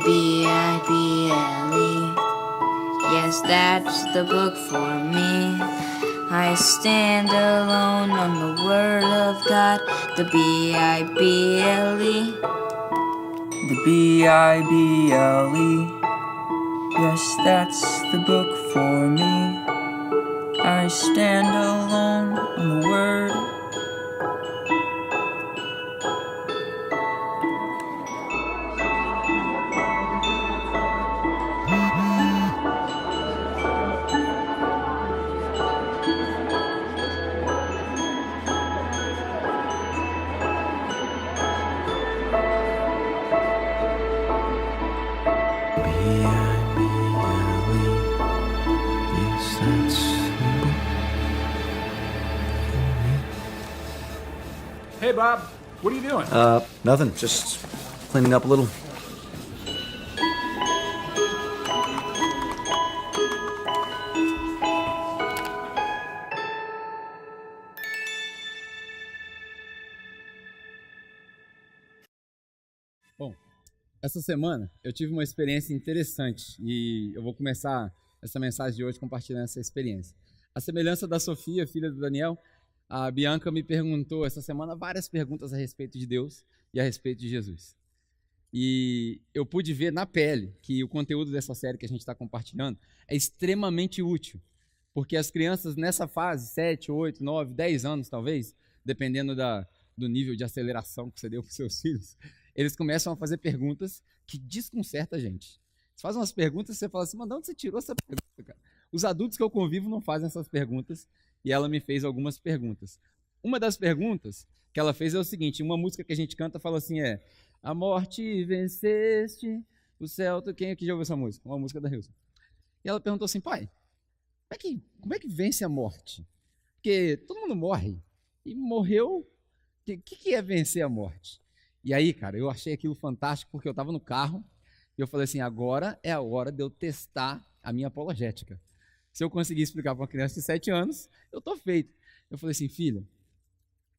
Bible. Yes, that's the book for me. I stand alone on the Word of God, the Bible. The Bible. Yes, that's the book for me. I stand alone on the Word. Hey, Bob, what are you doing? Nothing. Just cleaning up a little. Bom, essa semana eu tive uma experiência interessante e eu vou começar essa mensagem de hoje compartilhando essa experiência. A semelhança da Sofia, filha do Daniel, a Bianca me perguntou essa semana várias perguntas a respeito de Deus e a respeito de Jesus. E eu pude ver na pele que o conteúdo dessa série que a gente está compartilhando é extremamente útil, porque as crianças nessa fase, 7, 8, 9, 10 anos talvez, dependendo do nível de aceleração que você deu para os seus filhos, eles começam a fazer perguntas que desconcertam a gente. Você faz umas perguntas e você fala assim, mas de onde você tirou essa pergunta, cara? Os adultos que eu convivo não fazem essas perguntas e ela me fez algumas perguntas. Uma das perguntas que ela fez é o seguinte, uma música que a gente canta fala assim, a morte venceste, o céu... Quem aqui já ouviu essa música? Uma música da Hilson. E ela perguntou assim, pai, como é que vence a morte? Porque todo mundo morre. E morreu, o que é vencer a morte? E aí, cara, eu achei aquilo fantástico porque eu estava no carro e eu falei assim, agora é a hora de eu testar a minha apologética. Se eu conseguir explicar para uma criança de 7 anos, eu estou feito. Eu falei assim, filha,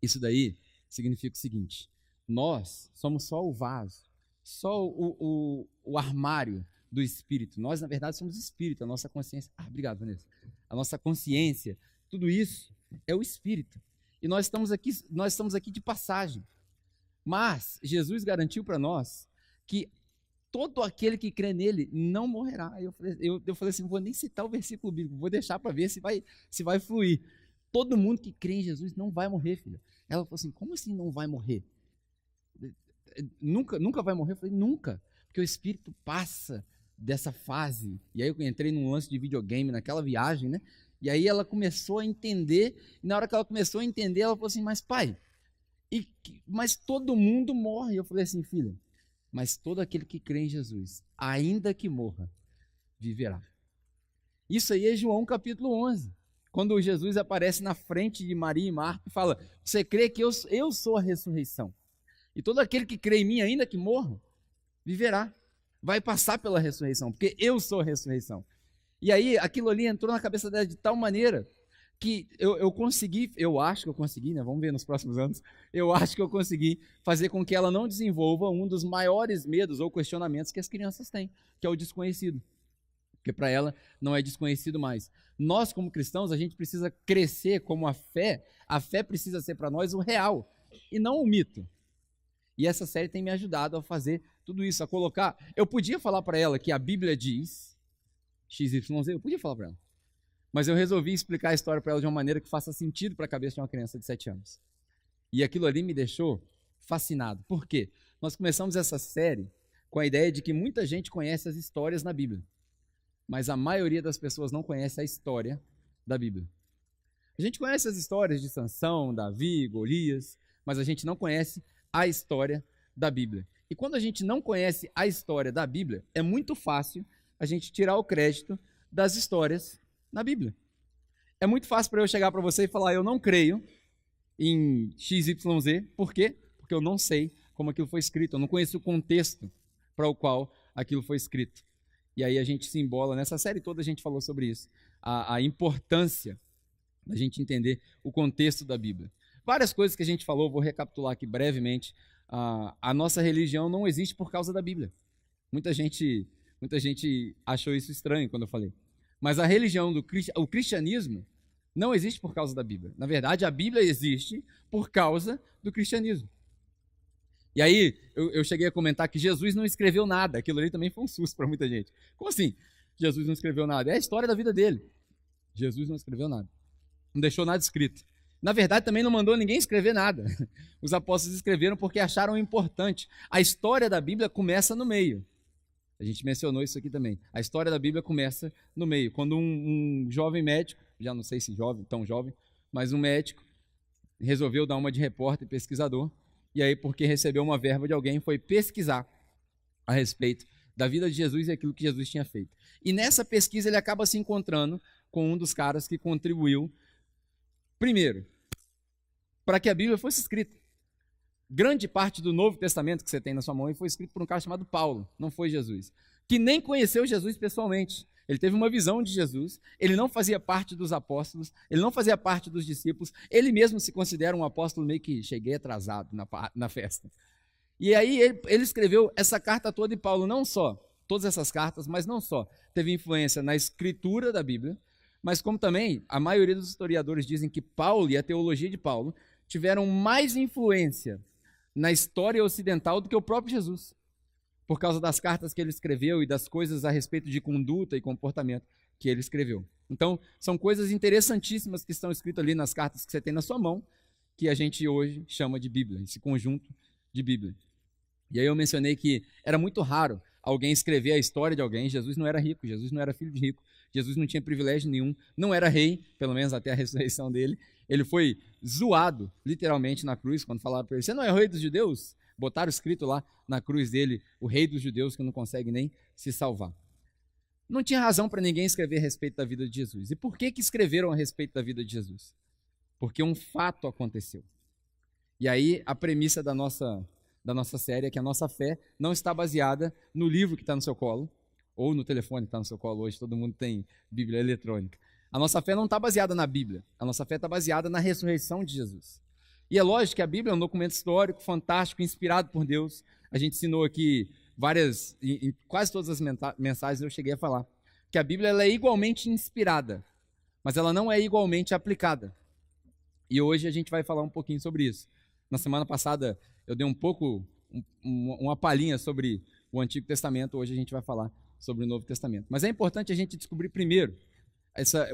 isso daí significa o seguinte, nós somos só o vaso, só o armário do espírito. Nós, na verdade, somos espírito, a nossa consciência... obrigado, Vanessa. A nossa consciência, tudo isso é o espírito. E nós estamos aqui de passagem. Mas Jesus garantiu para nós que todo aquele que crê nele não morrerá. Eu falei assim, não vou nem citar o versículo bíblico, vou deixar para ver se vai fluir. Todo mundo que crê em Jesus não vai morrer, filha. Ela falou assim, como assim não vai morrer? Nunca vai morrer? Eu falei, nunca, porque o Espírito passa dessa fase. E aí eu entrei num lance de videogame naquela viagem, né? E aí ela começou a entender, e na hora que ela começou a entender, ela falou assim, mas pai, mas todo mundo morre. Eu falei assim, filha, mas todo aquele que crê em Jesus, ainda que morra, viverá. Isso aí é João capítulo 11, quando Jesus aparece na frente de Maria e Marta e fala, você crê que eu sou a ressurreição? E todo aquele que crê em mim, ainda que morra, viverá. Vai passar pela ressurreição, porque eu sou a ressurreição. E aí, aquilo ali entrou na cabeça dela de tal maneira que eu acho que eu consegui, né? Vamos ver nos próximos anos, eu acho que eu consegui fazer com que ela não desenvolva um dos maiores medos ou questionamentos que as crianças têm, que é o desconhecido. Porque para ela não é desconhecido mais. Nós, como cristãos, a gente precisa crescer como a fé precisa ser para nós o real, e não o mito. E essa série tem me ajudado a fazer tudo isso, a colocar... Eu podia falar para ela que a Bíblia diz XYZ, eu podia falar para ela. Mas eu resolvi explicar a história para ela de uma maneira que faça sentido para a cabeça de uma criança de 7 anos. E aquilo ali me deixou fascinado. Por quê? Nós começamos essa série com a ideia de que muita gente conhece as histórias na Bíblia, mas a maioria das pessoas não conhece a história da Bíblia. A gente conhece as histórias de Sansão, Davi, Golias, mas a gente não conhece a história da Bíblia. E quando a gente não conhece a história da Bíblia, é muito fácil a gente tirar o crédito das histórias na Bíblia. É muito fácil para eu chegar para você e falar, eu não creio em XYZ. Por quê? Porque eu não sei como aquilo foi escrito, eu não conheço o contexto para o qual aquilo foi escrito. E aí a gente se embola, nessa série toda a gente falou sobre isso, a importância da gente entender o contexto da Bíblia. Várias coisas que a gente falou, vou recapitular aqui brevemente. A nossa religião não existe por causa da Bíblia. Muita gente achou isso estranho quando eu falei. Mas a religião o cristianismo não existe por causa da Bíblia. Na verdade, a Bíblia existe por causa do cristianismo. E aí, eu cheguei a comentar que Jesus não escreveu nada. Aquilo ali também foi um susto para muita gente. Como assim? Jesus não escreveu nada? É a história da vida dele. Jesus não escreveu nada. Não deixou nada escrito. Na verdade, também não mandou ninguém escrever nada. Os apóstolos escreveram porque acharam importante. A história da Bíblia começa no meio. A gente mencionou isso aqui também. A história da Bíblia começa no meio. Quando um jovem médico, já não sei se jovem, tão jovem, mas um médico resolveu dar uma de repórter e pesquisador, e aí, porque recebeu uma verba de alguém, foi pesquisar a respeito da vida de Jesus e aquilo que Jesus tinha feito. E nessa pesquisa ele acaba se encontrando com um dos caras que contribuiu, primeiro, para que a Bíblia fosse escrita. Grande parte do Novo Testamento que você tem na sua mão foi escrito por um cara chamado Paulo, não foi Jesus, que nem conheceu Jesus pessoalmente. Ele teve uma visão de Jesus, ele não fazia parte dos apóstolos, ele não fazia parte dos discípulos, ele mesmo se considera um apóstolo meio que cheguei atrasado na festa. E aí ele escreveu essa carta toda, e Paulo não só, todas essas cartas, mas não só teve influência na escritura da Bíblia, mas como também a maioria dos historiadores dizem que Paulo e a teologia de Paulo tiveram mais influência na história ocidental do que o próprio Jesus, por causa das cartas que ele escreveu e das coisas a respeito de conduta e comportamento que ele escreveu. Então, são coisas interessantíssimas que estão escritas ali nas cartas que você tem na sua mão, que a gente hoje chama de Bíblia, esse conjunto de Bíblia. E aí eu mencionei que era muito raro alguém escrever a história de alguém. Jesus não era rico, Jesus não era filho de rico, Jesus não tinha privilégio nenhum, não era rei, pelo menos até a ressurreição dele. Ele foi zoado, literalmente, na cruz, quando falaram para ele, você não é o rei dos judeus? Botaram escrito lá na cruz dele, o rei dos judeus que não consegue nem se salvar. Não tinha razão para ninguém escrever a respeito da vida de Jesus. E por que escreveram a respeito da vida de Jesus? Porque um fato aconteceu. E aí a premissa da nossa série é que a nossa fé não está baseada no livro que está no seu colo, ou no telefone que está no seu colo hoje, todo mundo tem Bíblia eletrônica. A nossa fé não está baseada na Bíblia, a nossa fé está baseada na ressurreição de Jesus. E é lógico que a Bíblia é um documento histórico, fantástico, inspirado por Deus. A gente ensinou aqui em quase todas as mensagens eu cheguei a falar, que a Bíblia ela é igualmente inspirada, mas ela não é igualmente aplicada. E hoje a gente vai falar um pouquinho sobre isso. Na semana passada eu dei uma palhinha sobre o Antigo Testamento, hoje a gente vai falar sobre o Novo Testamento. Mas é importante a gente descobrir primeiro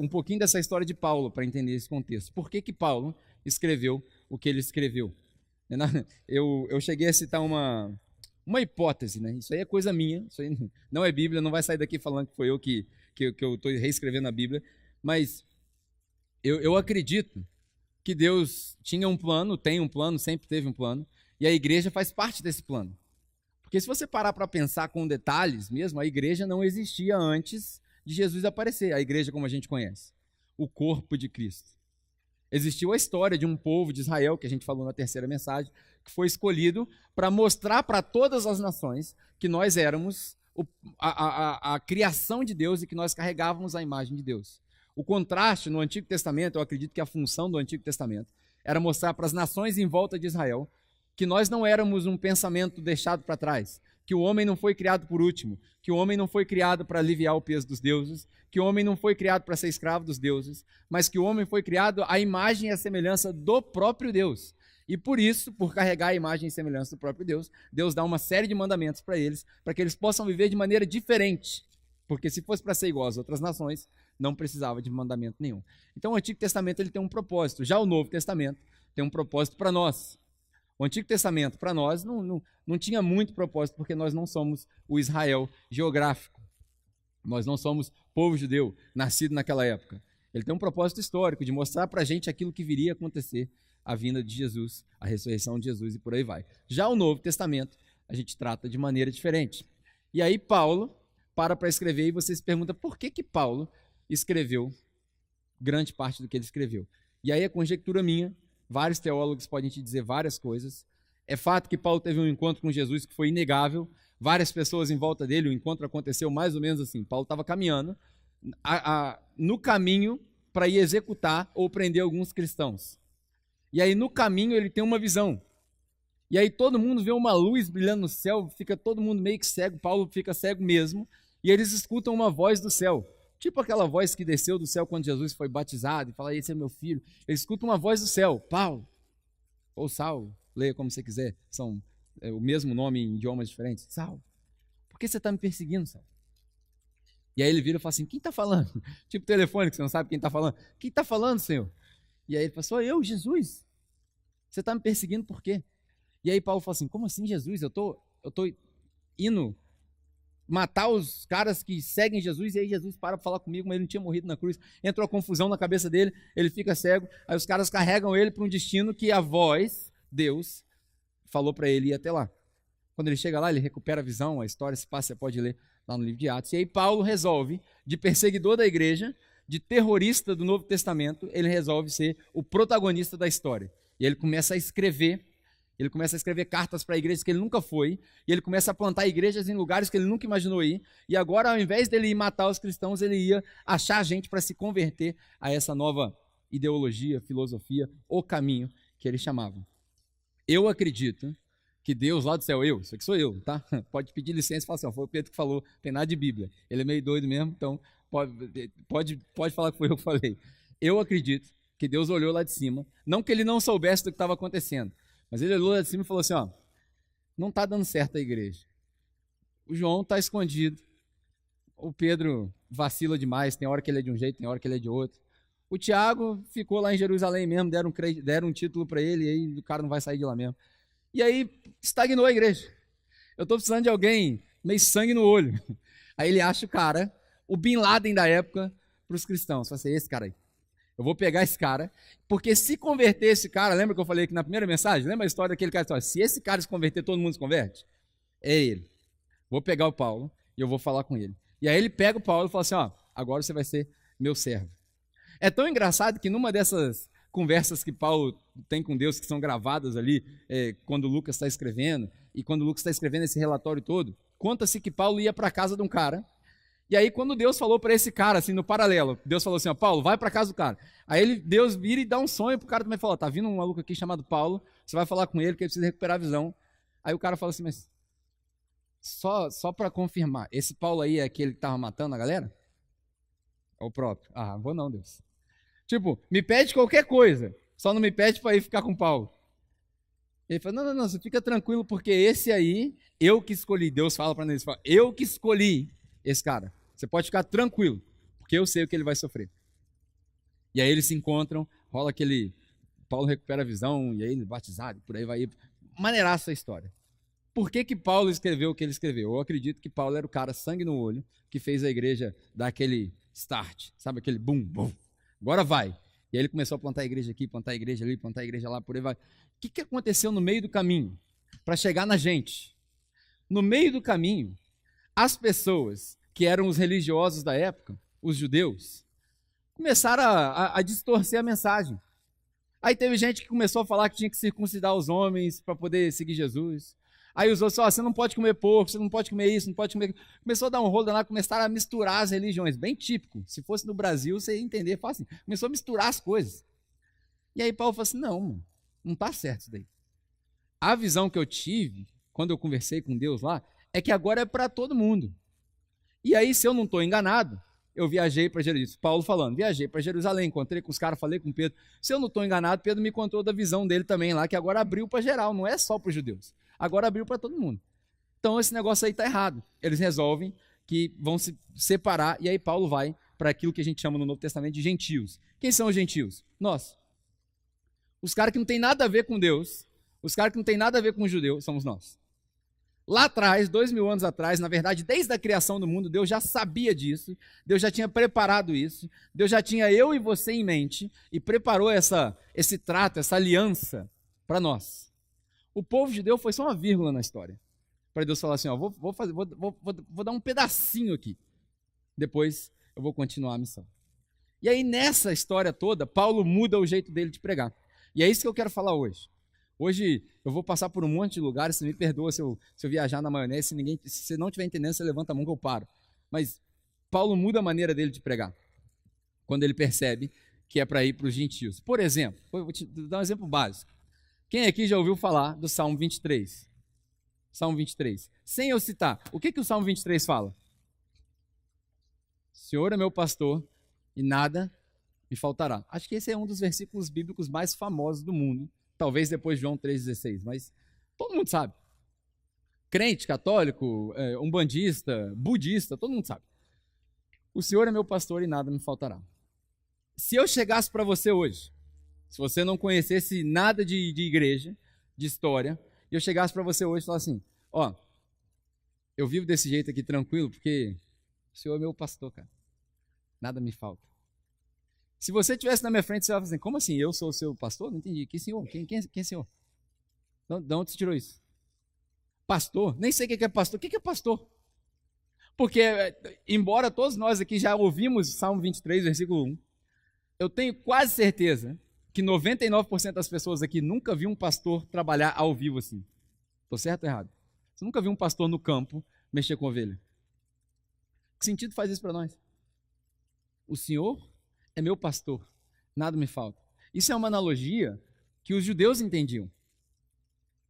um pouquinho dessa história de Paulo para entender esse contexto. Por que Paulo escreveu o que ele escreveu? Eu cheguei a citar uma hipótese, né? Isso aí é coisa minha, isso aí não é Bíblia, não vai sair daqui falando que foi eu que eu estou reescrevendo a Bíblia, mas eu acredito que Deus tinha um plano, tem um plano, sempre teve um plano, e a igreja faz parte desse plano. Porque se você parar para pensar com detalhes mesmo, a igreja não existia antes de Jesus aparecer, a igreja como a gente conhece, o corpo de Cristo. Existiu a história de um povo de Israel, que a gente falou na terceira mensagem, que foi escolhido para mostrar para todas as nações que nós éramos a criação de Deus e que nós carregávamos a imagem de Deus. O contraste no Antigo Testamento, eu acredito que a função do Antigo Testamento era mostrar para as nações em volta de Israel que nós não éramos um pensamento deixado para trás, que o homem não foi criado por último, que o homem não foi criado para aliviar o peso dos deuses, que o homem não foi criado para ser escravo dos deuses, mas que o homem foi criado à imagem e à semelhança do próprio Deus. E por isso, por carregar a imagem e semelhança do próprio Deus, Deus dá uma série de mandamentos para eles, para que eles possam viver de maneira diferente. Porque se fosse para ser igual às outras nações, não precisava de mandamento nenhum. Então o Antigo Testamento ele tem um propósito, já o Novo Testamento tem um propósito para nós. O Antigo Testamento, para nós, não tinha muito propósito, porque nós não somos o Israel geográfico. Nós não somos povo judeu, nascido naquela época. Ele tem um propósito histórico, de mostrar para a gente aquilo que viria a acontecer, a vinda de Jesus, a ressurreição de Jesus e por aí vai. Já o Novo Testamento, a gente trata de maneira diferente. E aí Paulo para escrever e você se pergunta por que Paulo escreveu grande parte do que ele escreveu. E aí é conjectura minha, vários teólogos podem te dizer várias coisas. É fato que Paulo teve um encontro com Jesus que foi inegável, várias pessoas em volta dele, o encontro aconteceu mais ou menos assim. Paulo estava caminhando no caminho para ir executar ou prender alguns cristãos. E aí no caminho ele tem uma visão. E aí todo mundo vê uma luz brilhando no céu, fica todo mundo meio que cego, Paulo fica cego mesmo, e eles escutam uma voz do céu, tipo aquela voz que desceu do céu quando Jesus foi batizado, e fala, esse é meu filho. Eles escutam uma voz do céu, Paulo, ou Saulo, leia como você quiser, são o mesmo nome em idiomas diferentes. Saulo, por que você está me perseguindo, Saulo? E aí ele vira e fala assim, quem está falando? Tipo telefone, que você não sabe quem está falando. Quem está falando, Senhor? E aí ele fala, sou eu, Jesus. Você está me perseguindo por quê? E aí Paulo fala assim, como assim, Jesus? Eu tô indo matar os caras que seguem Jesus, e aí Jesus para falar comigo, mas ele não tinha morrido na cruz. Entrou a confusão na cabeça dele, ele fica cego, aí os caras carregam ele para um destino que a voz, Deus, falou para ele ir até lá. Quando ele chega lá, ele recupera a visão, a história se passa, você pode ler lá no livro de Atos. E aí Paulo resolve, de perseguidor da igreja, de terrorista do Novo Testamento, ele resolve ser o protagonista da história. E ele começa a escrever cartas para igrejas que ele nunca foi, e ele começa a plantar igrejas em lugares que ele nunca imaginou ir, e agora, ao invés dele ir matar os cristãos, ele ia achar gente para se converter a essa nova ideologia, filosofia, o caminho que ele chamava. Eu acredito que Deus lá do céu, isso aqui sou eu, tá? Pode pedir licença e falar assim, foi o Pedro que falou, tem nada de Bíblia. Ele é meio doido mesmo, então pode falar que foi eu que falei. Eu acredito que Deus olhou lá de cima, não que ele não soubesse do que estava acontecendo, mas ele olhou lá de cima e falou assim, não está dando certo a igreja. O João está escondido, o Pedro vacila demais, tem hora que ele é de um jeito, tem hora que ele é de outro. O Tiago ficou lá em Jerusalém mesmo, deram um título para ele, e aí o cara não vai sair de lá mesmo. E aí estagnou a igreja. Eu estou precisando de alguém meio sangue no olho. Aí ele acha o cara, o Bin Laden da época, para os cristãos. Fala assim, esse cara aí. Eu vou pegar esse cara, porque se converter esse cara, lembra que eu falei aqui na primeira mensagem? Lembra a história daquele cara? Se esse cara se converter, todo mundo se converte? É ele. Vou pegar o Paulo e eu vou falar com ele. E aí ele pega o Paulo e fala assim, agora você vai ser meu servo. É tão engraçado que numa dessas conversas que Paulo tem com Deus, que são gravadas ali, quando Lucas está escrevendo, e quando Lucas está escrevendo esse relatório todo, conta-se que Paulo ia para a casa de um cara, e aí quando Deus falou para esse cara, assim, no paralelo, Deus falou assim, Paulo, vai para casa do cara. Aí Deus vira e dá um sonho pro cara também, fala, tá vindo um maluco aqui chamado Paulo, você vai falar com ele que ele precisa recuperar a visão. Aí o cara fala assim, mas só para confirmar, esse Paulo aí é aquele que estava matando a galera? É o próprio. Vou não, Deus. Tipo, me pede qualquer coisa, só não me pede para ir ficar com Paulo. Ele fala, não, você fica tranquilo, porque esse aí, eu que escolhi. Deus fala para eles, eu que escolhi esse cara. Você pode ficar tranquilo, porque eu sei o que ele vai sofrer. E aí eles se encontram, rola aquele, Paulo recupera a visão, e aí ele é batizado, por aí vai. Maneiraça a história. Por que Paulo escreveu o que ele escreveu? Eu acredito que Paulo era o cara sangue no olho, que fez a igreja dar aquele start, sabe, aquele boom, boom. Agora vai. E aí ele começou a plantar a igreja aqui, plantar a igreja ali, plantar a igreja lá, por aí vai. O que aconteceu no meio do caminho para chegar na gente? No meio do caminho, as pessoas que eram os religiosos da época, os judeus, começaram a distorcer a mensagem. Aí teve gente que começou a falar que tinha que circuncidar os homens para poder seguir Jesus. Aí os outros falaram, você não pode comer porco, você não pode comer isso, não pode comer... Começou a dar um rolo lá, começaram a misturar as religiões, bem típico. Se fosse no Brasil, você ia entender fácil. Começou a misturar as coisas. E aí Paulo falou assim, não está certo isso daí. A visão que eu tive, quando eu conversei com Deus lá, é que agora é para todo mundo. E aí, se eu não estou enganado, eu viajei para Jerusalém, Paulo falando, viajei para Jerusalém, encontrei com os caras, falei com Pedro. Se eu não estou enganado, Pedro me contou da visão dele também lá, que agora abriu para geral, não é só para os judeus. Agora abriu para todo mundo. Então esse negócio aí está errado. Eles resolvem que vão se separar, e aí Paulo vai para aquilo que a gente chama no Novo Testamento de gentios. Quem são os gentios? Nós. Os caras que não tem nada a ver com Deus, os caras que não tem nada a ver com os judeus, somos nós. Lá atrás, 2000 anos atrás, na verdade, desde a criação do mundo, Deus já sabia disso, Deus já tinha preparado isso, Deus já tinha eu e você em mente e preparou esse trato, essa aliança para nós. O povo judeu foi só uma vírgula na história. Para Deus falar assim, vou dar um pedacinho aqui. Depois eu vou continuar a missão. E aí nessa história toda, Paulo muda o jeito dele de pregar. E é isso que eu quero falar hoje. Hoje eu vou passar por um monte de lugares, você me perdoa se eu viajar na maionese, se você não estiver entendendo, você levanta a mão que eu paro. Mas Paulo muda a maneira dele de pregar, quando ele percebe que é para ir para os gentios. Por exemplo, vou te dar um exemplo básico. Quem aqui já ouviu falar do Salmo 23? Salmo 23. Sem eu citar, o que o Salmo 23 fala? O Senhor é meu pastor e nada me faltará. Acho que esse é um dos versículos bíblicos mais famosos do mundo, talvez depois de João 3,16, mas todo mundo sabe. Crente, católico, umbandista, budista, todo mundo sabe. O Senhor é meu pastor e nada me faltará. Se eu chegasse para você hoje, se você não conhecesse nada de igreja, de história, e eu chegasse para você hoje e falasse assim, ó, eu vivo desse jeito aqui tranquilo porque o Senhor é meu pastor, cara. Nada me falta. Se você estivesse na minha frente, você ia falar assim, como assim, eu sou o seu pastor? Não entendi. Que senhor? Quem é senhor? De onde você tirou isso? Pastor? Nem sei o que é pastor. O que é pastor? Porque, embora todos nós aqui já ouvimos Salmo 23, versículo 1, eu tenho quase certeza que 99% das pessoas aqui nunca viu um pastor trabalhar ao vivo assim. Estou certo ou errado? Você nunca viu um pastor no campo mexer com ovelha? Que sentido faz isso para nós? O Senhor é meu pastor, nada me falta. Isso é uma analogia que os judeus entendiam.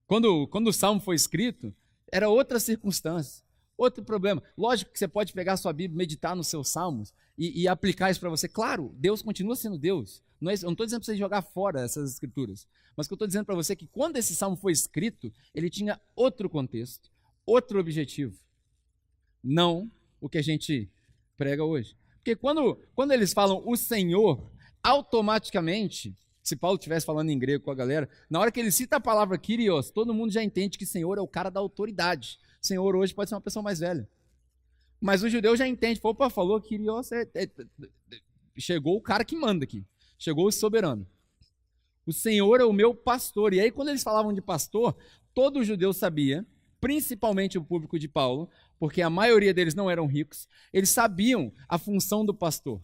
Quando o Salmo foi escrito, era outra circunstância, outro problema. Lógico que você pode pegar a sua Bíblia, meditar nos seus Salmos e aplicar isso para você. Claro, Deus continua sendo Deus. Eu não estou dizendo para você jogar fora essas escrituras, mas o que eu estou dizendo para você é que quando esse Salmo foi escrito, ele tinha outro contexto, outro objetivo. Não o que a gente prega hoje. Porque quando eles falam o Senhor, automaticamente, se Paulo estivesse falando em grego com a galera, na hora que ele cita a palavra Kyrios, todo mundo já entende que Senhor é o cara da autoridade. Senhor hoje pode ser uma pessoa mais velha. Mas o judeu já entende, opa, falou Kyrios, chegou o cara que manda aqui, chegou o soberano. O Senhor é o meu pastor. E aí quando eles falavam de pastor, todo judeu sabia, principalmente o público de Paulo, porque a maioria deles não eram ricos, eles sabiam a função do pastor.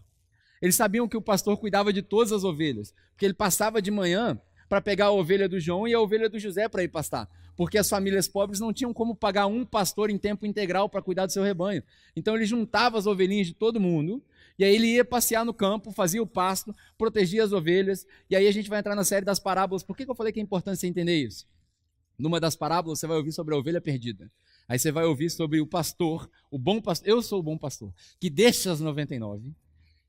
Eles sabiam que o pastor cuidava de todas as ovelhas, porque ele passava de manhã para pegar a ovelha do João e a ovelha do José para ir pastar, porque as famílias pobres não tinham como pagar um pastor em tempo integral para cuidar do seu rebanho. Então ele juntava as ovelhinhas de todo mundo, e aí ele ia passear no campo, fazia o pasto, protegia as ovelhas, e aí a gente vai entrar na série das parábolas. Por que eu falei que é importante você entender isso? Numa das parábolas você vai ouvir sobre a ovelha perdida. Aí você vai ouvir sobre o pastor, o bom pastor, eu sou o bom pastor, que deixa as 99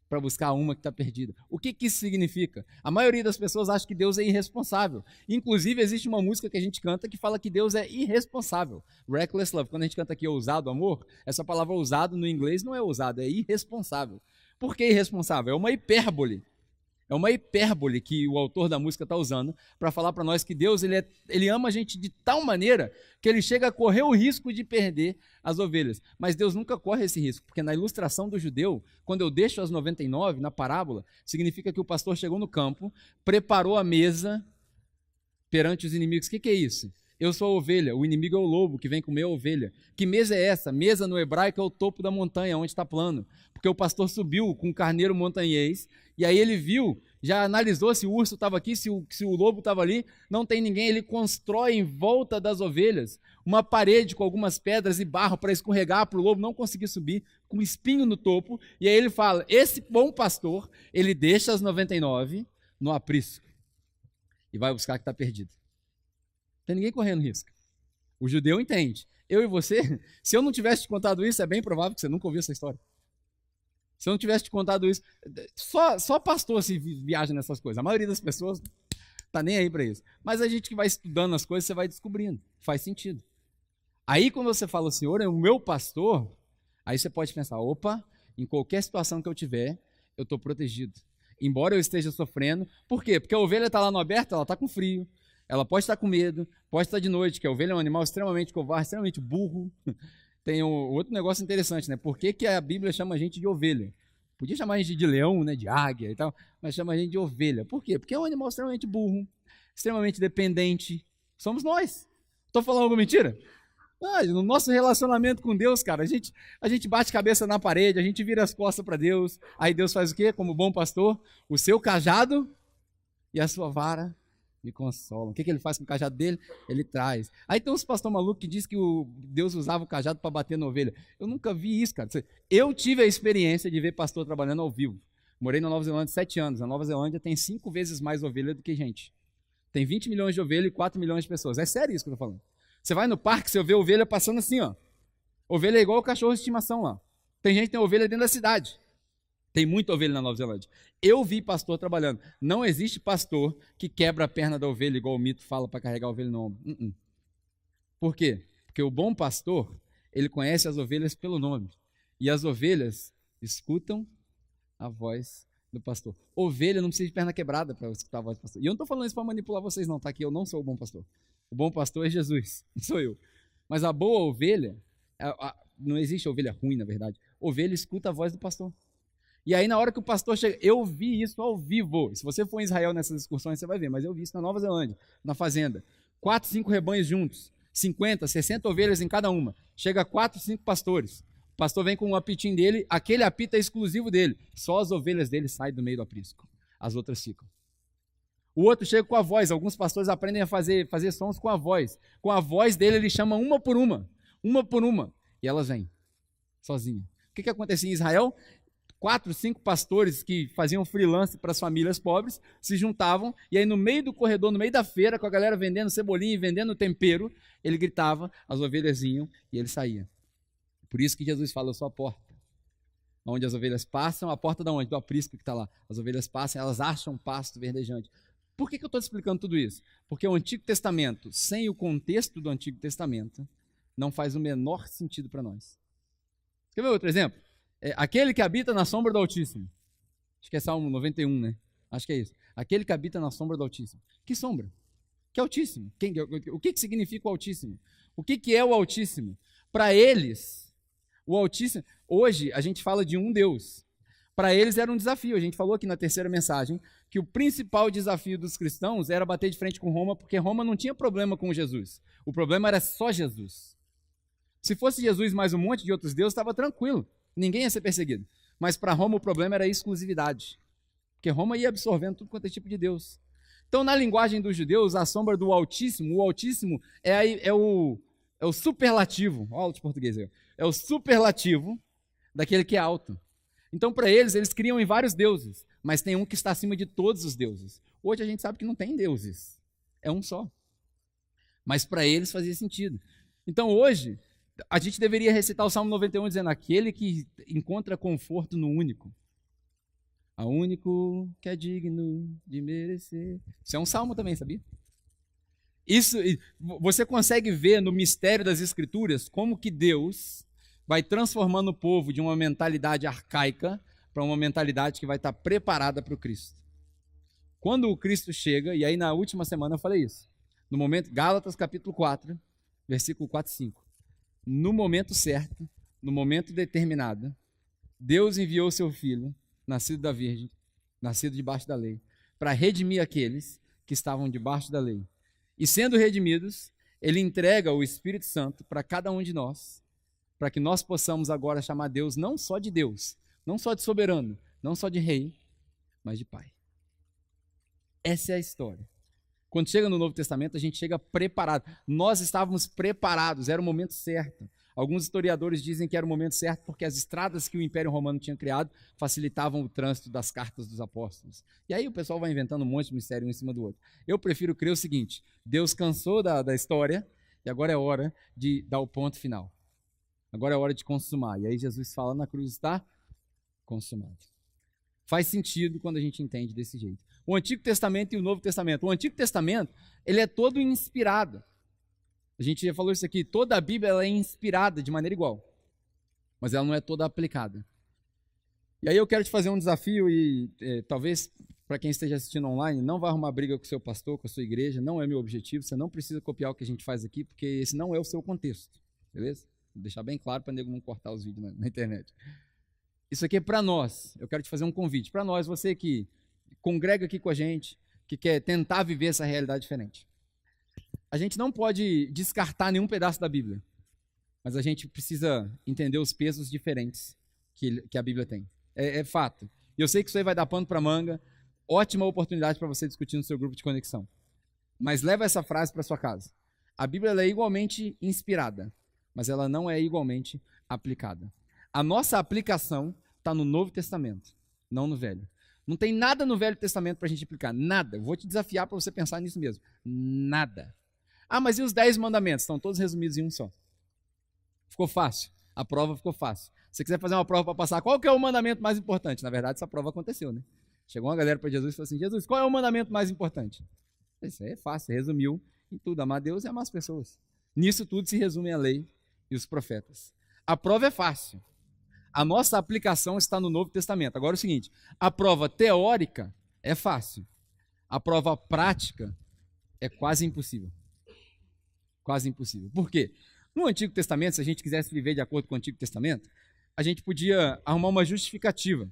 para buscar uma que está perdida. O que isso significa? A maioria das pessoas acha que Deus é irresponsável. Inclusive, existe uma música que a gente canta que fala que Deus é irresponsável. Reckless Love. Quando a gente canta aqui ousado amor, essa palavra ousado no inglês não é ousado, é irresponsável. Por que irresponsável? É uma hipérbole. É uma hipérbole que o autor da música está usando para falar para nós que Deus ele ama a gente de tal maneira que ele chega a correr o risco de perder as ovelhas. Mas Deus nunca corre esse risco, porque na ilustração do judeu, quando eu deixo as 99 na parábola, significa que o pastor chegou no campo, preparou a mesa perante os inimigos. O que é isso? Eu sou a ovelha, o inimigo é o lobo que vem comer a ovelha. Que mesa é essa? Mesa no hebraico é o topo da montanha, onde está plano. Porque o pastor subiu com o carneiro montanhês, e aí ele viu, já analisou se o urso estava aqui, se o lobo estava ali, não tem ninguém, ele constrói em volta das ovelhas uma parede com algumas pedras e barro para escorregar, para o lobo não conseguir subir, com um espinho no topo, e aí ele fala, esse bom pastor, ele deixa as 99 no aprisco, e vai buscar a que está perdida. Não tem ninguém correndo risco. O judeu entende. Eu e você, se eu não tivesse te contado isso, é bem provável que você nunca ouviu essa história. Se eu não tivesse te contado isso, só pastor se viaja nessas coisas. A maioria das pessoas tá nem aí para isso. Mas a gente que vai estudando as coisas, você vai descobrindo. Faz sentido. Aí quando você fala, o Senhor é o meu pastor, aí você pode pensar, opa, em qualquer situação que eu tiver, eu estou protegido. Embora eu esteja sofrendo. Por quê? Porque a ovelha está lá no aberto, ela está com frio. Ela pode estar com medo, pode estar de noite, que a ovelha é um animal extremamente covarde, extremamente burro. Tem outro negócio interessante, né? Por que a Bíblia chama a gente de ovelha? Podia chamar a gente de leão, né? De águia e tal, mas chama a gente de ovelha. Por quê? Porque é um animal extremamente burro, extremamente dependente. Somos nós. Estou falando alguma mentira? No nosso relacionamento com Deus, cara, a gente bate cabeça na parede, a gente vira as costas para Deus. Aí Deus faz o quê? Como bom pastor, o seu cajado e a sua vara me consolam. O que ele faz com o cajado dele? Ele traz. Aí tem uns pastor maluco que diz que Deus usava o cajado para bater na ovelha. Eu nunca vi isso, cara. Eu tive a experiência de ver pastor trabalhando ao vivo. Morei na Nova Zelândia 7 anos. A Nova Zelândia tem 5 vezes mais ovelha do que gente. Tem 20 milhões de ovelhas e 4 milhões de pessoas. É sério isso que eu estou falando. Você vai no parque, você vê ovelha passando assim, ó. Ovelha é igual o cachorro de estimação lá. Tem gente que tem ovelha dentro da cidade. Tem muita ovelha na Nova Zelândia. Eu vi pastor trabalhando. Não existe pastor que quebra a perna da ovelha, igual o mito fala para carregar a ovelha no ombro. Por quê? Porque o bom pastor, ele conhece as ovelhas pelo nome. E as ovelhas escutam a voz do pastor. Ovelha não precisa de perna quebrada para escutar a voz do pastor. E eu não estou falando isso para manipular vocês não, tá? Que eu não sou o bom pastor. O bom pastor é Jesus, não sou eu. Mas a boa ovelha, não existe ovelha ruim, na verdade. Ovelha escuta a voz do pastor. E aí, na hora que o pastor chega, eu vi isso ao vivo. Se você for em Israel nessas excursões, você vai ver, mas eu vi isso na Nova Zelândia, na fazenda. 4, 5 rebanhos juntos, 50, 60 ovelhas em cada uma. Chega 4, 5 pastores. O pastor vem com um apitinho dele, aquele apito é exclusivo dele. Só as ovelhas dele saem do meio do aprisco. As outras ficam. O outro chega com a voz. Alguns pastores aprendem a fazer sons com a voz. Com a voz dele, ele chama uma por uma. E elas vêm, sozinhas. O que acontecia em Israel? 4, 5 pastores que faziam freelance para as famílias pobres se juntavam e aí no meio do corredor, no meio da feira, com a galera vendendo cebolinha e vendendo tempero, ele gritava, as ovelhas vinham e ele saía. Por isso que Jesus fala, eu sou a porta. Onde as ovelhas passam, a porta da onde? Do aprisco que está lá. As ovelhas passam, elas acham pasto verdejante. Por que eu estou te explicando tudo isso? Porque o Antigo Testamento, sem o contexto do Antigo Testamento, não faz o menor sentido para nós. Quer ver outro exemplo? Aquele que habita na sombra do Altíssimo. Acho que é Salmo 91, né? Acho que é isso. Aquele que habita na sombra do Altíssimo. Que sombra? Que Altíssimo? O que significa o Altíssimo? O que é o Altíssimo? Para eles, o Altíssimo... Hoje, a gente fala de um Deus. Para eles era um desafio. A gente falou aqui na terceira mensagem que o principal desafio dos cristãos era bater de frente com Roma, porque Roma não tinha problema com Jesus. O problema era só Jesus. Se fosse Jesus mais um monte de outros deuses, estava tranquilo. Ninguém ia ser perseguido. Mas para Roma o problema era a exclusividade. Porque Roma ia absorvendo tudo quanto é tipo de Deus. Então, na linguagem dos judeus, a sombra do Altíssimo, o Altíssimo é o superlativo. Olha de português aí. É o superlativo daquele que é alto. Então, para eles criam em vários deuses, mas tem um que está acima de todos os deuses. Hoje a gente sabe que não tem deuses. É um só. Mas para eles fazia sentido. Então, hoje... a gente deveria recitar o Salmo 91 dizendo, aquele que encontra conforto no único. A único que é digno de merecer. Isso é um salmo também, sabia? Isso, você consegue ver no mistério das Escrituras como que Deus vai transformando o povo de uma mentalidade arcaica para uma mentalidade que vai estar preparada para o Cristo. Quando o Cristo chega, e aí na última semana eu falei isso, no momento, Gálatas capítulo 4, versículo 4 e 5. No momento certo, no momento determinado, Deus enviou seu Filho, nascido da Virgem, nascido debaixo da lei, para redimir aqueles que estavam debaixo da lei. E sendo redimidos, Ele entrega o Espírito Santo para cada um de nós, para que nós possamos agora chamar Deus não só de Deus, não só de soberano, não só de rei, mas de Pai. Essa é a história. Quando chega no Novo Testamento, a gente chega preparado. Nós estávamos preparados, era o momento certo. Alguns historiadores dizem que era o momento certo porque as estradas que o Império Romano tinha criado facilitavam o trânsito das cartas dos apóstolos. E aí o pessoal vai inventando um monte de mistério um em cima do outro. Eu prefiro crer o seguinte, Deus cansou da história e agora é hora de dar o ponto final. Agora é hora de consumar. E aí Jesus fala na cruz, está consumado. Faz sentido quando a gente entende desse jeito. O Antigo Testamento e o Novo Testamento. O Antigo Testamento, ele é todo inspirado. A gente já falou isso aqui, toda a Bíblia ela é inspirada de maneira igual, mas ela não é toda aplicada. E aí eu quero te fazer um desafio e talvez para quem esteja assistindo online, não vá arrumar briga com o seu pastor, com a sua igreja, não é meu objetivo, você não precisa copiar o que a gente faz aqui, porque esse não é o seu contexto, beleza? Vou deixar bem claro para nego não cortar os vídeos na internet. Isso aqui é para nós, eu quero te fazer um convite, para nós, você que congrega aqui com a gente, que quer tentar viver essa realidade diferente. A gente não pode descartar nenhum pedaço da Bíblia, mas a gente precisa entender os pesos diferentes que a Bíblia tem. É fato. E eu sei que isso aí vai dar pano para manga, ótima oportunidade para você discutir no seu grupo de conexão. Mas leva essa frase para sua casa. A Bíblia ela é igualmente inspirada, mas ela não é igualmente aplicada. A nossa aplicação está no Novo Testamento, não no Velho. Não tem nada no Velho Testamento para a gente aplicar, nada. Vou te desafiar para você pensar nisso mesmo. Nada. Ah, mas e os 10 mandamentos? Estão todos resumidos em um só. Ficou fácil. A prova ficou fácil. Se você quiser fazer uma prova para passar, qual que é o mandamento mais importante? Na verdade, essa prova aconteceu, né? Chegou uma galera para Jesus e falou assim, Jesus, qual é o mandamento mais importante? Isso aí é fácil, resumiu em tudo. Amar Deus e amar as pessoas. Nisso tudo se resume a lei e os profetas. A prova é fácil. A nossa aplicação está no Novo Testamento. Agora é o seguinte, a prova teórica é fácil. A prova prática é quase impossível. Quase impossível. Por quê? No Antigo Testamento, se a gente quisesse viver de acordo com o Antigo Testamento, a gente podia arrumar uma justificativa.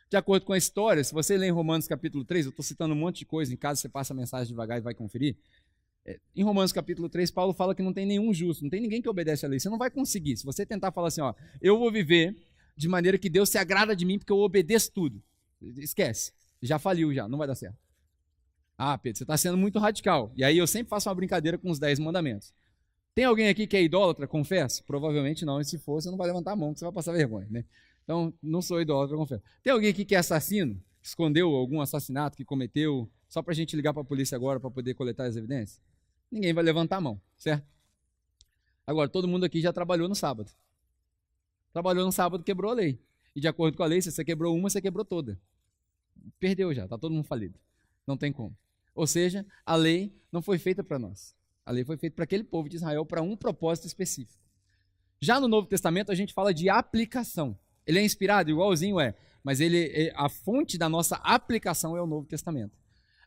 De acordo com a história, se você ler em Romanos capítulo 3, eu estou citando um monte de coisa, em caso você passe a mensagem devagar e vai conferir. Em Romanos capítulo 3, Paulo fala que não tem nenhum justo, não tem ninguém que obedece à lei. Você não vai conseguir. Se você tentar falar assim, ó, eu vou viver de maneira que Deus se agrada de mim porque eu obedeço tudo. Esquece. Já faliu já, não vai dar certo. Ah, Pedro, você está sendo muito radical. E aí eu sempre faço uma brincadeira com os 10 mandamentos. Tem alguém aqui que é idólatra, confessa? Provavelmente não, e se for, você não vai levantar a mão, que você vai passar vergonha, né? Então, não sou idólatra, confesso. Tem alguém aqui que é assassino? Escondeu algum assassinato que cometeu, só para a gente ligar para a polícia agora para poder coletar as evidências? Ninguém vai levantar a mão, certo? Agora, todo mundo aqui já trabalhou no sábado. Trabalhou no sábado, quebrou a lei. E de acordo com a lei, se você quebrou uma, você quebrou toda. Perdeu já, está todo mundo falido. Não tem como. Ou seja, a lei não foi feita para nós. A lei foi feita para aquele povo de Israel, para um propósito específico. Já no Novo Testamento, a gente fala de aplicação. Ele é inspirado, igualzinho é, mas a fonte da nossa aplicação é o Novo Testamento.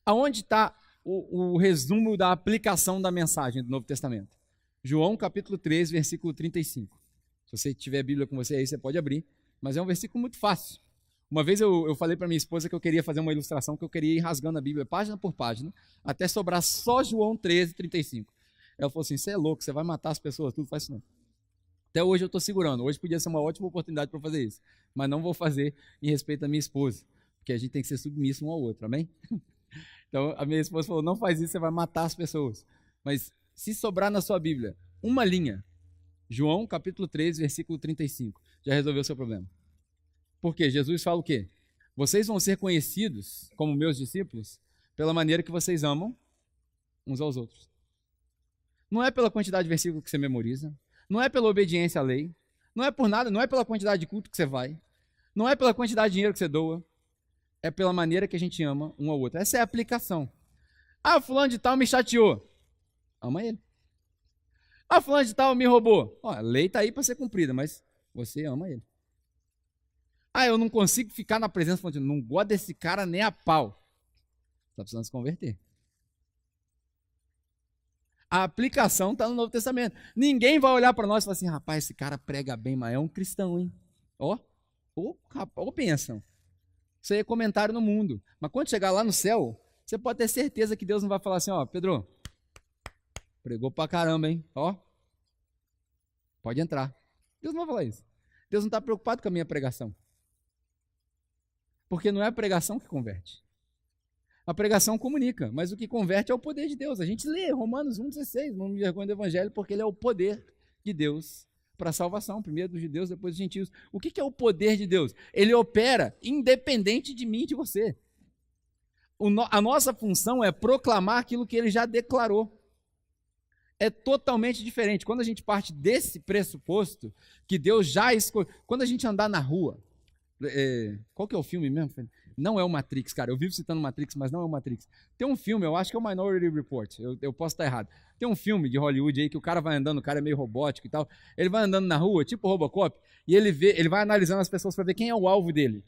Aonde está o resumo da aplicação da mensagem do Novo Testamento? João capítulo 3, versículo 35. Se você tiver a Bíblia com você aí, você pode abrir, mas é um versículo muito fácil. Uma vez eu falei para minha esposa que eu queria fazer uma ilustração, que eu queria ir rasgando a Bíblia página por página, até sobrar só João 13, 35. Ela falou assim, você é louco, você vai matar as pessoas, tudo faz isso não. Até hoje eu estou segurando, hoje podia ser uma ótima oportunidade para fazer isso, mas não vou fazer em respeito à minha esposa, porque a gente tem que ser submisso um ao outro, amém? Então a minha esposa falou, não faz isso, você vai matar as pessoas. Mas se sobrar na sua Bíblia uma linha, João capítulo 3, versículo 35, já resolveu o seu problema. Porque Jesus fala o quê? Vocês vão ser conhecidos como meus discípulos pela maneira que vocês amam uns aos outros. Não é pela quantidade de versículos que você memoriza, não é pela obediência à lei, não é por nada, não é pela quantidade de culto que você vai, não é pela quantidade de dinheiro que você doa, é pela maneira que a gente ama um ao outro. Essa é a aplicação. Ah, fulano de tal me chateou. Ama ele. Ah, fulano de tal me roubou. Ó, a lei está aí para ser cumprida, mas você ama ele. Ah, eu não consigo ficar na presença contínua. Não gosto desse cara nem a pau. Está precisando se converter. A aplicação está no Novo Testamento. Ninguém vai olhar para nós e falar assim, rapaz, esse cara prega bem, mas é um cristão, hein? Ó, pensam. Isso aí é comentário no mundo. Mas quando chegar lá no céu, você pode ter certeza que Deus não vai falar assim, ó, Pedro, pregou pra caramba, hein? Ó, pode entrar. Deus não vai falar isso. Deus não está preocupado com a minha pregação. Porque não é a pregação que converte. A pregação comunica, mas o que converte é o poder de Deus. A gente lê Romanos 1,16, não me vergonha do Evangelho, porque ele é o poder de Deus para a salvação, primeiro dos judeus, depois dos gentios. O que é o poder de Deus? Ele opera independente de mim e de você. A nossa função é proclamar aquilo que ele já declarou. É totalmente diferente. Quando a gente parte desse pressuposto, que Deus já escolheu. Quando a gente andar na rua, qual que é o filme mesmo? Não é o Matrix, cara. Eu vivo citando Matrix, mas não é o Matrix. Tem um filme, eu acho que é o Minority Report. Eu posso estar errado. Tem um filme de Hollywood aí que o cara vai andando, o cara é meio robótico e tal. Ele vai andando na rua, tipo Robocop, e ele vai analisando as pessoas para ver quem é o alvo dele.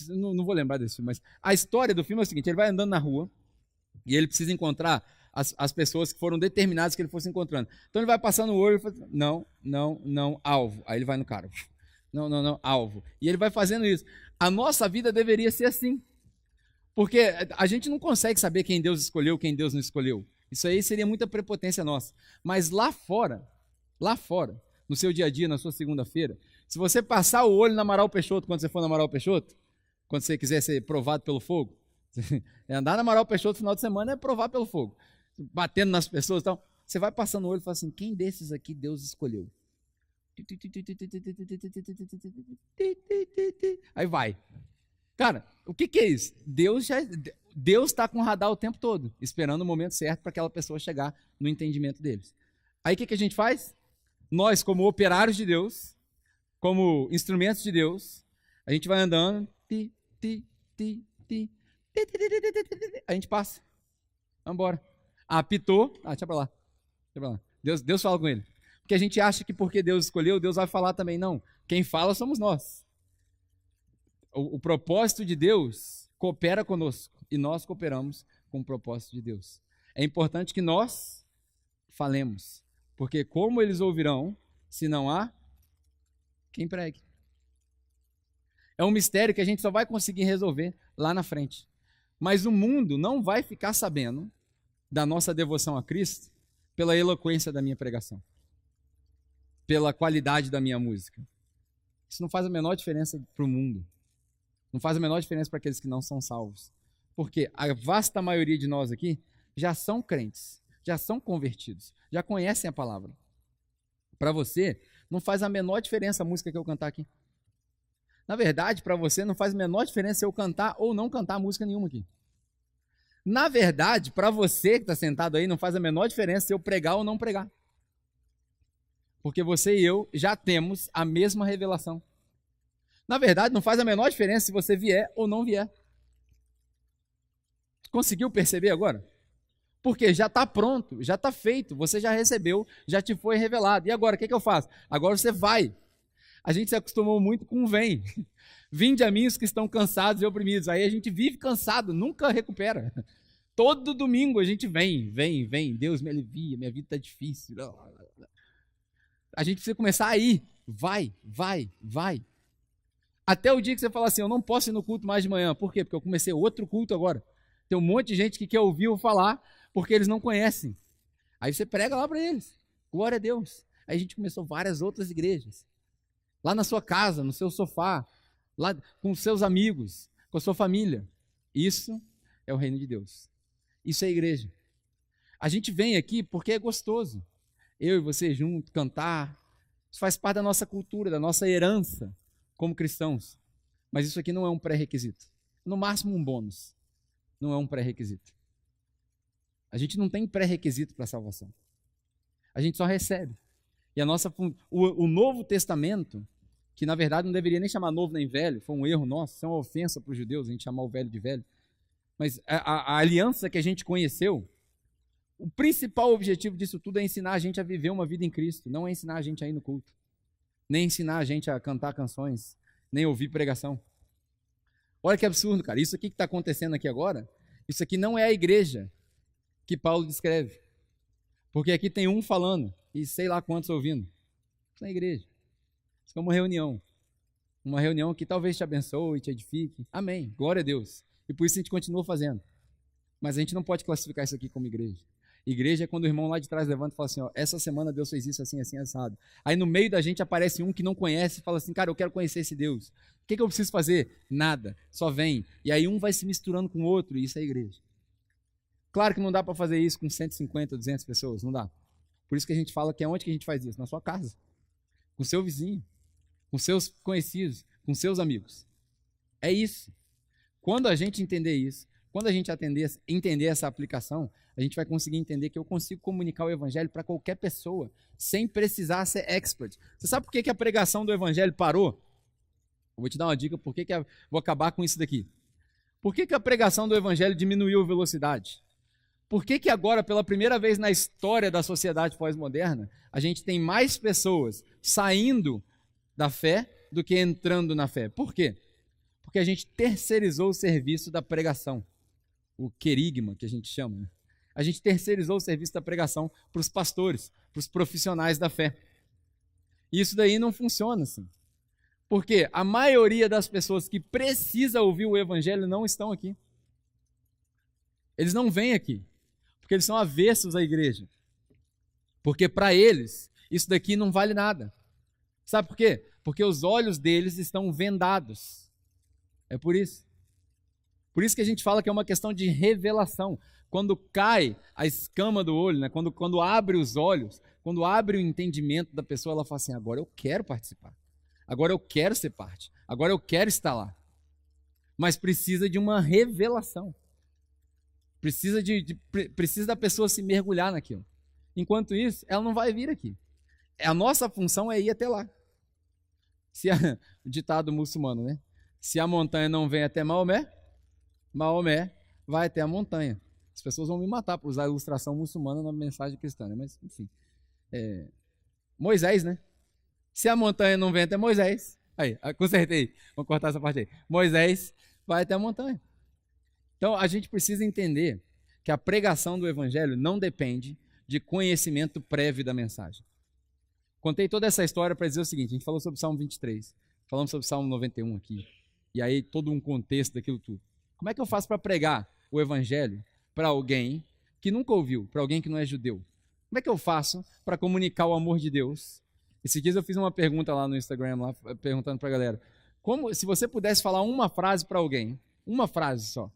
Não vou lembrar desse filme, mas a história do filme é o seguinte: ele vai andando na rua e ele precisa encontrar as pessoas que foram determinadas que ele fosse encontrando. Então ele vai passando o olho e fala, não, alvo. Aí ele vai no cara. Não, alvo. E ele vai fazendo isso. A nossa vida deveria ser assim. Porque a gente não consegue saber quem Deus escolheu, quem Deus não escolheu. Isso aí seria muita prepotência nossa. Mas lá fora, no seu dia a dia, na sua segunda-feira, se você passar o olho na Amaral Peixoto, quando você for na Amaral Peixoto, quando você quiser ser provado pelo fogo, andar na Amaral Peixoto no final de semana é provar pelo fogo. Batendo nas pessoas e tal. Você vai passando o olho e fala assim, quem desses aqui Deus escolheu? Aí vai. Cara, o que é isso? Deus está com o radar o tempo todo, esperando o momento certo para aquela pessoa chegar no entendimento deles. Aí o que a gente faz? Nós, como operários de Deus, como instrumentos de Deus, a gente vai andando, a gente passa, vamos embora. Apitou, deixa pra lá. Deus fala com ele. Porque a gente acha que porque Deus escolheu, Deus vai falar também. Não, quem fala somos nós. O propósito de Deus coopera conosco e nós cooperamos com o propósito de Deus. É importante que nós falemos, porque como eles ouvirão se não há quem pregue? É um mistério que a gente só vai conseguir resolver lá na frente. Mas o mundo não vai ficar sabendo da nossa devoção a Cristo pela eloquência da minha pregação, pela qualidade da minha música. Isso não faz a menor diferença para o mundo. Não faz a menor diferença para aqueles que não são salvos. Porque a vasta maioria de nós aqui já são crentes, já são convertidos, já conhecem a palavra. Para você, não faz a menor diferença a música que eu cantar aqui. Na verdade, para você, não faz a menor diferença eu cantar ou não cantar música nenhuma aqui. Na verdade, para você que está sentado aí, não faz a menor diferença eu pregar ou não pregar. Porque você e eu já temos a mesma revelação. Na verdade, não faz a menor diferença se você vier ou não vier. Conseguiu perceber agora? Porque já está pronto, já está feito, você já recebeu, já te foi revelado. E agora, o que eu faço? Agora você vai. A gente se acostumou muito com o vem. Vinde a mim os que estão cansados e oprimidos. Aí a gente vive cansado, nunca recupera. Todo domingo a gente vem. Deus me alivia, minha vida está difícil. A gente precisa começar a ir. Vai. Até o dia que você fala assim, eu não posso ir no culto mais de manhã. Por quê? Porque eu comecei outro culto agora. Tem um monte de gente que quer ouvir eu falar porque eles não conhecem. Aí você prega lá para eles. Glória a Deus. Aí a gente começou várias outras igrejas. Lá na sua casa, no seu sofá, lá com os seus amigos, com a sua família. Isso é o reino de Deus. Isso é igreja. A gente vem aqui porque é gostoso. Eu e você junto, cantar. Isso faz parte da nossa cultura, da nossa herança como cristãos. Mas isso aqui não é um pré-requisito. No máximo um bônus. Não é um pré-requisito. A gente não tem pré-requisito para a salvação. A gente só recebe. E o Novo Testamento, que na verdade não deveria nem chamar novo nem velho, foi um erro nosso, isso é uma ofensa para os judeus, a gente chamar o velho de velho. Mas a aliança que a gente conheceu, o principal objetivo disso tudo é ensinar a gente a viver uma vida em Cristo, não é ensinar a gente a ir no culto, nem ensinar a gente a cantar canções, nem ouvir pregação. Olha que absurdo, cara. Isso aqui que está acontecendo aqui agora, isso aqui não é a igreja que Paulo descreve. Porque aqui tem um falando e sei lá quantos ouvindo. Isso não é igreja. Isso é uma reunião. Uma reunião que talvez te abençoe, te edifique. Amém. Glória a Deus. E por isso a gente continua fazendo. Mas a gente não pode classificar isso aqui como igreja. Igreja é quando o irmão lá de trás levanta e fala assim, ó, essa semana Deus fez isso assim, assado. Aí no meio da gente aparece um que não conhece e fala assim, cara, eu quero conhecer esse Deus. O que eu preciso fazer? Nada. Só vem. E aí um vai se misturando com o outro e isso é igreja. Claro que não dá para fazer isso com 150, 200 pessoas, não dá. Por isso que a gente fala que é onde que a gente faz isso? Na sua casa, com seu vizinho, com seus conhecidos, com seus amigos. É isso. Quando a gente entender isso, quando a gente entender essa aplicação, a gente vai conseguir entender que eu consigo comunicar o evangelho para qualquer pessoa, sem precisar ser expert. Você sabe por que a pregação do evangelho parou? Eu vou te dar uma dica por que vou acabar com isso daqui. Por que a pregação do evangelho diminuiu a velocidade? Por que agora, pela primeira vez na história da sociedade pós-moderna, a gente tem mais pessoas saindo da fé do que entrando na fé? Por quê? Porque a gente terceirizou o serviço da pregação. O querigma, que a gente chama. Né? A gente terceirizou o serviço da pregação para os pastores, para os profissionais da fé. E isso daí não funciona assim. Porque a maioria das pessoas que precisa ouvir o evangelho não estão aqui. Eles não vêm aqui. Porque eles são avessos à igreja. Porque para eles, isso daqui não vale nada. Sabe por quê? Porque os olhos deles estão vendados. É por isso. Por isso que a gente fala que é uma questão de revelação. Quando cai a escama do olho, né? quando abre os olhos, quando abre o entendimento da pessoa, ela fala assim, agora eu quero participar. Agora eu quero ser parte. Agora eu quero estar lá. mas precisa de uma revelação. Precisa da pessoa se mergulhar naquilo. Enquanto isso, ela não vai vir aqui. A nossa função é ir até lá. O ditado muçulmano, né? Se a montanha não vem até Maomé, Maomé vai até a montanha. As pessoas vão me matar por usar a ilustração muçulmana na mensagem cristã, né? Mas, enfim. Moisés, né? Se a montanha não vem até Moisés, aí, consertei, vou cortar essa parte aí. Moisés vai até a montanha. Então, a gente precisa entender que a pregação do evangelho não depende de conhecimento prévio da mensagem. Contei toda essa história para dizer o seguinte: a gente falou sobre o Salmo 23, falamos sobre o Salmo 91 aqui, e aí todo um contexto daquilo tudo. Como é que eu faço para pregar o evangelho para alguém que nunca ouviu, para alguém que não é judeu? Como é que eu faço para comunicar o amor de Deus? Esses dias eu fiz uma pergunta lá no Instagram, lá, perguntando para a galera, se você pudesse falar uma frase para alguém, uma frase só,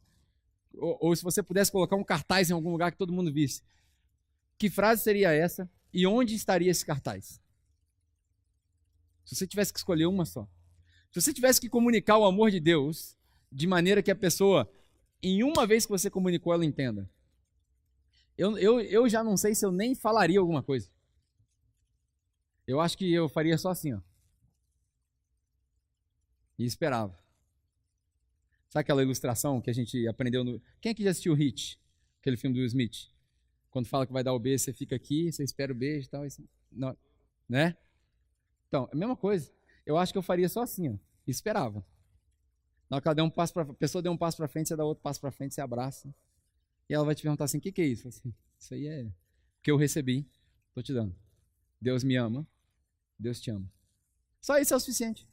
ou se você pudesse colocar um cartaz em algum lugar que todo mundo visse, que frase seria essa e onde estaria esse cartaz? Se você tivesse que escolher uma só. Se você tivesse que comunicar o amor de Deus de maneira que a pessoa, em uma vez que você comunicou, ela entenda. Eu já não sei se eu nem falaria alguma coisa. Eu acho que eu faria só assim, ó. E esperava. Sabe aquela ilustração que a gente aprendeu no... Quem é que já assistiu o Hit? Aquele filme do Will Smith? Quando fala que vai dar o beijo, você fica aqui, você espera o beijo e tal. Não, né? Então, é a mesma coisa. Eu acho que eu faria só assim, ó. E esperava. Na hora que ela der um passo a pessoa deu um passo para frente, você dá outro passo para frente, você abraça. E ela vai te perguntar assim: o que é isso? Assim, isso aí é que eu recebi, estou te dando. Deus me ama, Deus te ama. Só isso é o suficiente.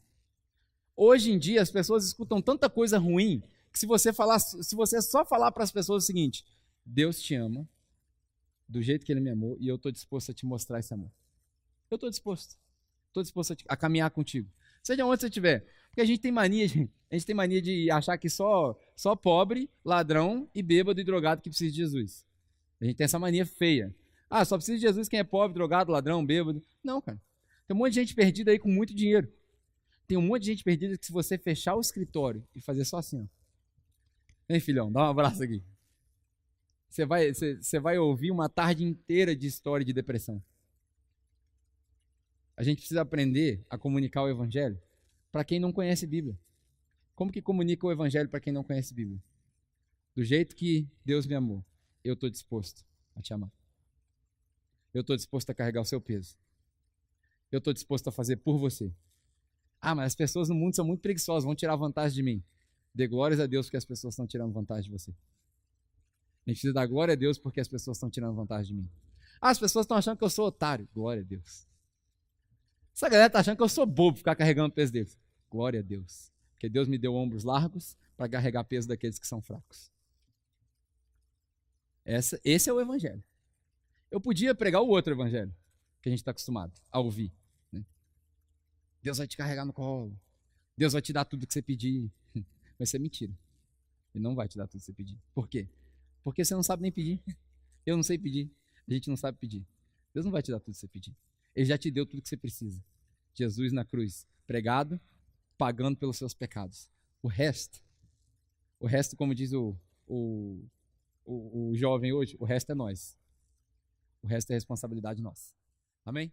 Hoje em dia as pessoas escutam tanta coisa ruim que se você só falar para as pessoas o seguinte: Deus te ama do jeito que Ele me amou e eu estou disposto a te mostrar esse amor. Eu estou disposto a caminhar contigo, seja onde você estiver. Porque a gente tem mania de achar que só pobre, ladrão e bêbado e drogado que precisa de Jesus. A gente tem essa mania feia. Ah, só precisa de Jesus quem é pobre, drogado, ladrão, bêbado. Não, cara. Tem um monte de gente perdida aí com muito dinheiro. Tem um monte de gente perdida que se você fechar o escritório e fazer só assim, ó. Vem, filhão, dá um abraço aqui. Você vai ouvir uma tarde inteira de história de depressão. A gente precisa aprender a comunicar o evangelho para quem não conhece Bíblia. Como que comunica o evangelho para quem não conhece Bíblia? Do jeito que Deus me amou, eu estou disposto a te amar. Eu estou disposto a carregar o seu peso. Eu estou disposto a fazer por você. Ah, mas as pessoas no mundo são muito preguiçosas, vão tirar vantagem de mim. Dê glórias a Deus porque as pessoas estão tirando vantagem de você. A gente precisa dar glória a Deus porque as pessoas estão tirando vantagem de mim. Ah, as pessoas estão achando que eu sou otário. Glória a Deus. Essa galera está achando que eu sou bobo ficar carregando o peso deles. Glória a Deus. Porque Deus me deu ombros largos para carregar peso daqueles que são fracos. Esse é o evangelho. Eu podia pregar o outro evangelho que a gente está acostumado a ouvir. Né? Deus vai te carregar no colo. Deus vai te dar tudo que você pedir. Vai ser mentira. Ele não vai te dar tudo que você pedir. Por quê? Porque você não sabe nem pedir. Eu não sei pedir. A gente não sabe pedir. Deus não vai te dar tudo que você pedir. Ele já te deu tudo que você precisa. Jesus na cruz, pregado, pagando pelos seus pecados. O resto, como diz o jovem hoje, o resto é nós. O resto é responsabilidade nossa. Amém?